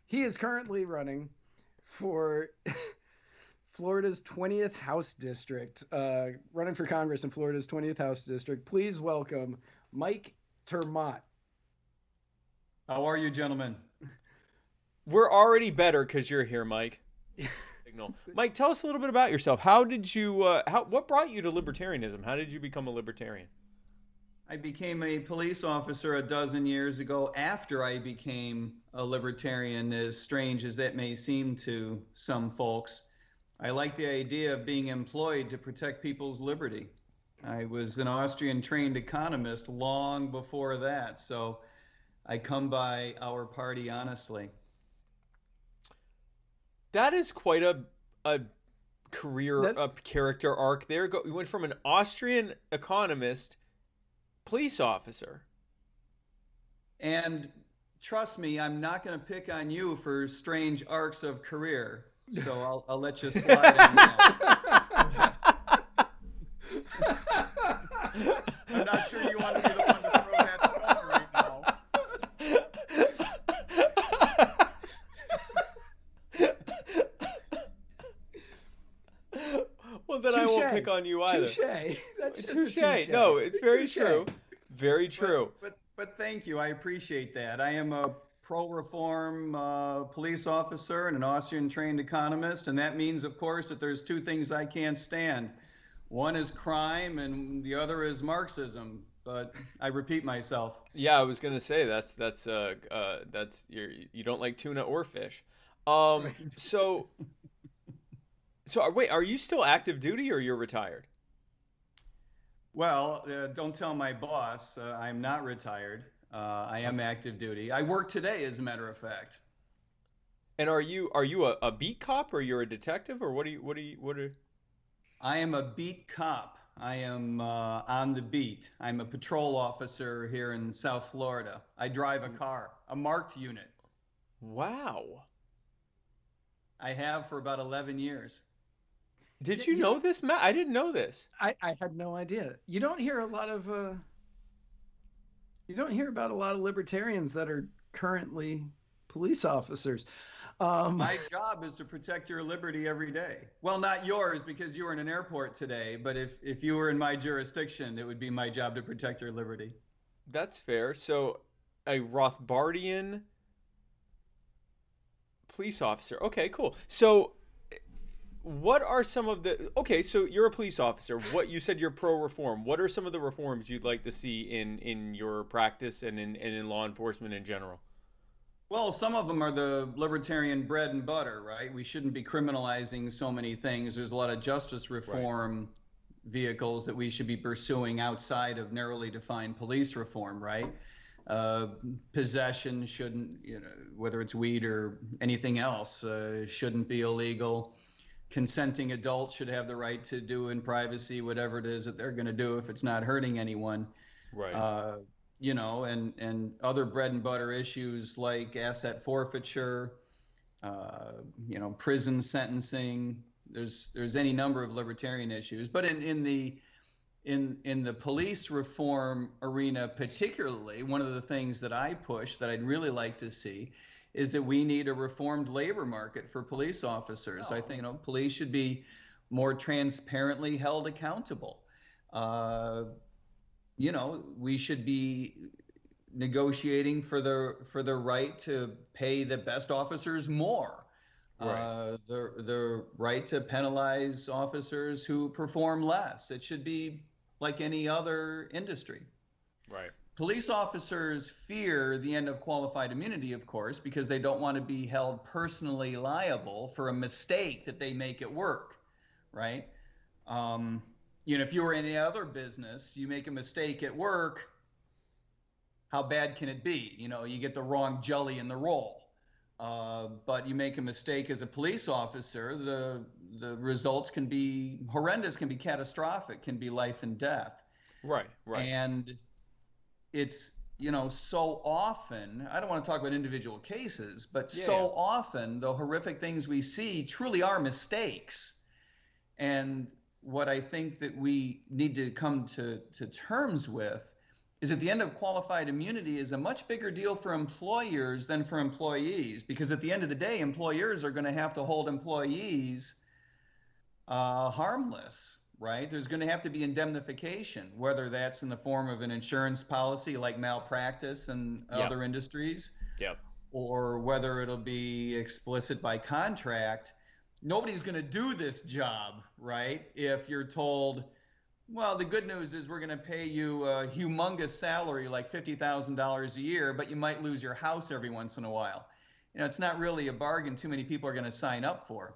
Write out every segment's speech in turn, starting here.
He is currently running for Florida's 20th House District, running for Congress in Florida's 20th House District. Please welcome Mike ter Maat. How are you, gentlemen? We're already better because you're here, Mike. Signal. Mike, tell us a little bit about yourself. How did you? What brought you to libertarianism? How did you become a libertarian? I became a police officer a dozen years ago after I became a libertarian, as strange as that may seem to some folks. I like the idea of being employed to protect people's liberty. I was an Austrian trained economist long before that, so I come by our party honestly. That is quite a career That a character arc there. You went from an Austrian economist, police officer. And trust me, I'm not going to pick on you for strange arcs of career, so I'll let you slide on that. I'm not sure you want to be the one to throw that stone right now. Well, then I won't pick touche, on you either. touche. That's just a Touche. touche. No, it's very Touche. true. Very true. But thank you. I appreciate that. I am a pro-reform police officer and an Austrian trained economist, and that means, of course, that there's two things I can't stand. One is crime, and the other is Marxism. But I repeat myself. Yeah, I was gonna say that's you don't like tuna or fish. Right. So wait, are you still active duty or you're retired? Well, don't tell my boss. I'm not retired. I am active duty. I work today, as a matter of fact. And are you a beat cop or you're a detective or what are I am a beat cop. I am on the beat. I'm a patrol officer here in South Florida. I drive a car, a marked unit. Wow. I have for about 11 years. Did Yeah, you know this, Matt? I didn't know this. I had no idea. You don't hear a lot of you don't hear about a lot of libertarians that are currently police officers. Um, My job is to protect your liberty every day. Well, not yours because you were in an airport today, but if you were in my jurisdiction, it would be my job to protect your liberty. That's fair. So a Rothbardian police officer. Okay, cool. So what are some of the okay, so you're a police officer. What you said you're pro reform. What are some of the reforms you'd like to see in your practice and in law enforcement in general? Well, some of them are the libertarian bread and butter, right? We shouldn't be criminalizing so many things. There's a lot of justice Right. reform vehicles that we should be pursuing outside of narrowly defined police reform, right? Uh, Possession shouldn't, whether it's weed or anything else, shouldn't be illegal. Consenting adults should have the right to do in privacy whatever it is that they're going to do if it's not hurting anyone. Right. uh, and other bread and butter issues like asset forfeiture, prison sentencing. There's any number of libertarian issues, but in the police reform arena, particularly, one of the things that I push that I'd really like to see is that we need a reformed labor market for police officers. I think police should be more transparently held accountable. Uh, we should be negotiating for the right to pay the best officers more. Right. The right to penalize officers who perform less. It should be like any other industry. Right. Police officers fear the end of qualified immunity, of course, because they don't want to be held personally liable for a mistake that they make at work, right? Um, if you were in any other business, you make a mistake at work, how bad can it be? You get the wrong jelly in the roll. But you make a mistake as a police officer, the results can be horrendous, can be catastrophic, can be life and death. Right. Right. And it's, so often, I don't want to talk about individual cases, but Yeah. Yeah. so often the horrific things we see truly are mistakes. And what I think that we need to come to terms with is at the end of qualified immunity is a much bigger deal for employers than for employees, because at the end of the day, employers are going to have to hold employees harmless, right? There's going to have to be indemnification, whether that's in the form of an insurance policy like malpractice and Yeah. other industries, Yep. or whether it'll be explicit by contract. Nobody's going to do this job, right? If you're told, well, the good news is we're going to pay you a humongous salary, like $50,000 a year, but you might lose your house every once in a while. It's not really a bargain too many people are going to sign up for.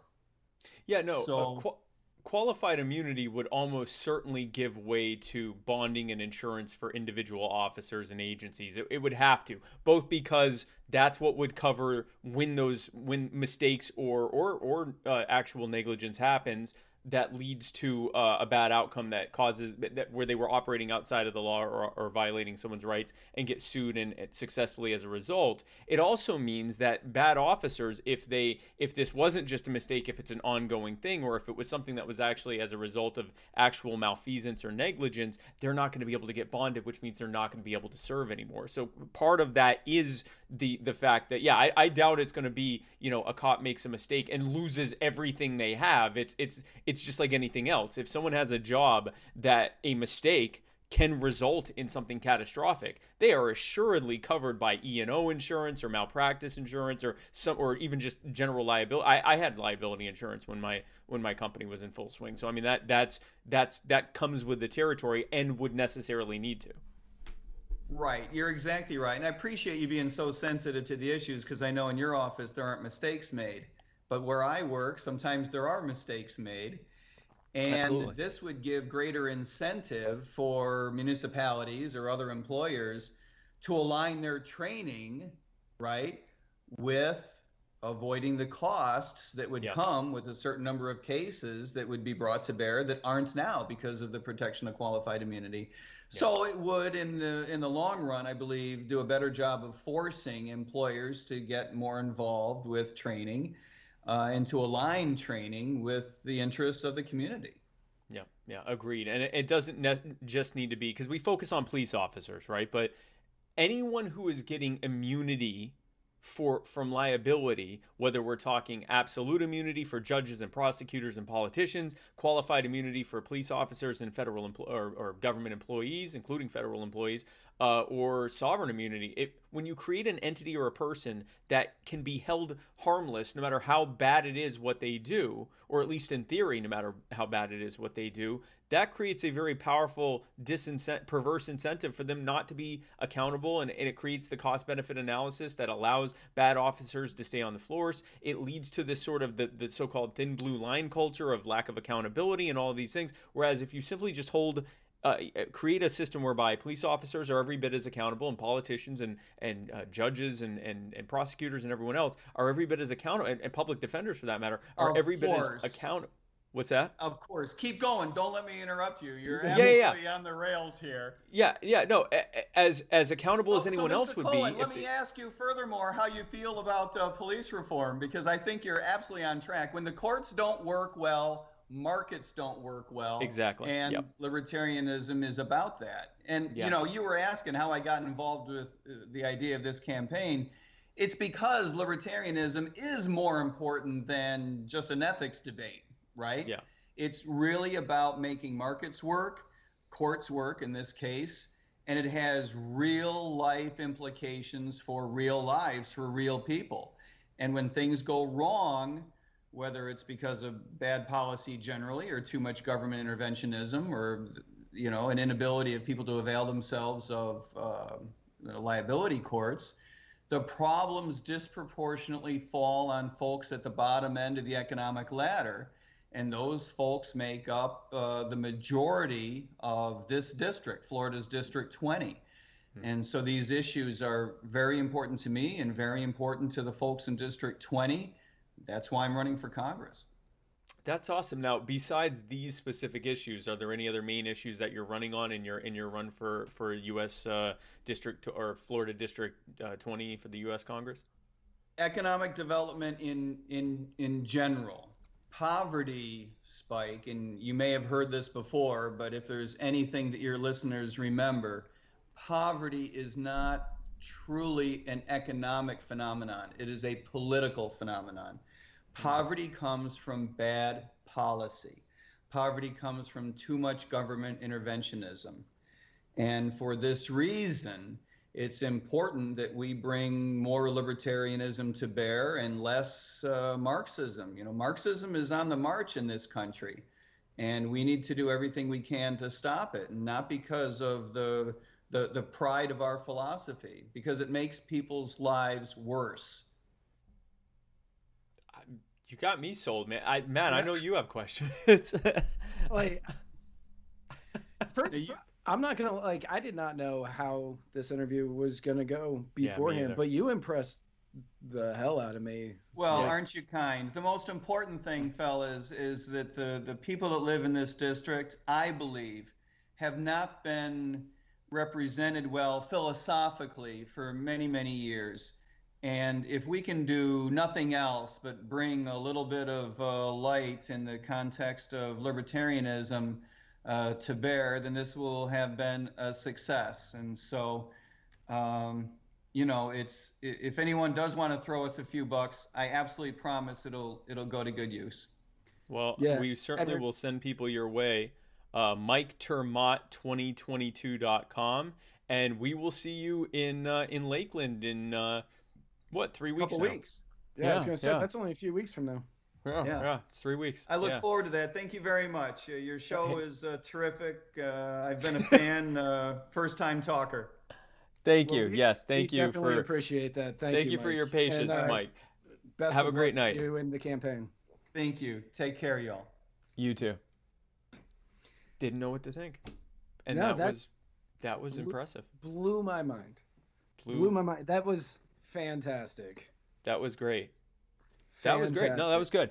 Yeah, no. So, Qualified immunity would almost certainly give way to bonding and insurance for individual officers and agencies. It would have to, both because that's what would cover when mistakes or actual negligence happens that leads to a bad outcome that causes that where they were operating outside of the law or violating someone's rights and get sued and successfully as a result. It also means that bad officers, if this wasn't just a mistake, if it's an ongoing thing, or if it was something that was actually as a result of actual malfeasance or negligence, they're not going to be able to get bonded, which means they're not going to be able to serve anymore. So part of that is the fact that, yeah, I doubt it's going to be, a cop makes a mistake and loses everything they have. It's just like anything else. If someone has a job that a mistake can result in something catastrophic, they are assuredly covered by E&O insurance or malpractice insurance or even just general liability. I had liability insurance when my company was in full swing. So I mean that comes with the territory and would necessarily need to. right, you're exactly right. And I appreciate you being so sensitive to the issues, because I know in your office there aren't mistakes made. But where I work, sometimes there are mistakes made. And Absolutely. this would give greater incentive for municipalities or other employers to align their training, right, with avoiding the costs that would Yeah. come with a certain number of cases that would be brought to bear that aren't now because of the protection of qualified immunity. Yeah. So it would, in the long run, I believe, do a better job of forcing employers to get more involved with training and to align training with the interests of the community. Yeah, yeah, agreed. And it doesn't just need to be because we focus on police officers, right? But anyone who is getting immunity from liability, whether we're talking absolute immunity for judges and prosecutors and politicians, qualified immunity for police officers and or government employees, including federal employees, or sovereign immunity. When you create an entity or a person that can be held harmless no matter how bad it is what they do, or at least in theory, no matter how bad it is what they do, that creates a very powerful perverse incentive for them not to be accountable, and it creates the cost benefit analysis that allows bad officers to stay on the floors. It leads to this sort of the so-called thin blue line culture of lack of accountability and all of these things. Whereas if you simply just create a system whereby police officers are every bit as accountable, and politicians and judges and prosecutors and everyone else are every bit as accountable, and public defenders for that matter are Of every bit as course. accountable. What's that? Of course. Keep going. Don't let me interrupt you. You're Yeah, yeah, yeah. absolutely on the rails here. Yeah, yeah, no, as accountable as anyone so, else Mr. would Cohen, be. let me ask you furthermore how you feel about police reform, because I think you're absolutely on track. When the courts don't work well, markets don't work well. Exactly. And Yep. libertarianism is about that. And, Yes. you were asking how I got involved with the idea of this campaign. It's because libertarianism is more important than just an ethics debate, right? Yeah. It's really about making markets work, courts work in this case, and it has real life implications for real lives, for real people. And when things go wrong, whether it's because of bad policy generally or too much government interventionism or an inability of people to avail themselves of liability courts, the problems disproportionately fall on folks at the bottom end of the economic ladder. And those folks make up the majority of this district, Florida's District 20. And so these issues are very important to me and very important to the folks in District 20. That's why I'm running for Congress. That's awesome. Now, besides these specific issues, are there any other main issues that you're running on in your run for U.S. District or Florida District 20 for the U.S. Congress? Economic development in general. Poverty, Spike, and you may have heard this before, but if there's anything that your listeners remember, poverty is not truly an economic phenomenon. It is a political phenomenon. Poverty comes from bad policy. Poverty comes from too much government interventionism. And for this reason, it's important that we bring more libertarianism to bear and less Marxism. You know, Marxism is on the march in this country, and we need to do everything we can to stop it, and not because of the pride of our philosophy, because it makes people's lives worse. You got me sold, man. I Yeah. know you have questions. Like, Now, you, I'm not gonna like. I did not know how this interview was gonna go Yeah, me beforehand, either. but you impressed the hell out of me. well, Yeah. aren't you kind? The most important thing, fellas, is that the people that live in this district, I believe, have not been represented well philosophically for many, many years. And if we can do nothing else but bring a little bit of light in the context of libertarianism to bear, then this will have been a success. And so, you know, it's if anyone does want to throw us a few bucks, I absolutely promise it'll go to good use. Well, Yeah, we certainly and will send people your way. Mike ter Maat 2022.com, and we will see you in Lakeland in what, 3 A weeks couple now? weeks. yeah, I was gonna say yeah. that's only a few weeks from now. Yeah, Yeah. yeah, it's 3 weeks. I look Yeah. forward to that. Thank you very much. Your show is terrific. I've been a fan, first time talker. Thank Well, you. we- Yes, We thank you definitely for appreciate that. thank you for Mike. your patience, And, Mike. Best Have of a great luck night. to you in the campaign. Thank you. Take care, y'all. You too. Didn't know what to think, and No, that was blew- impressive. Blew my mind. Blew Blew. my mind. That was fantastic. That was great. That was great. No, that was good.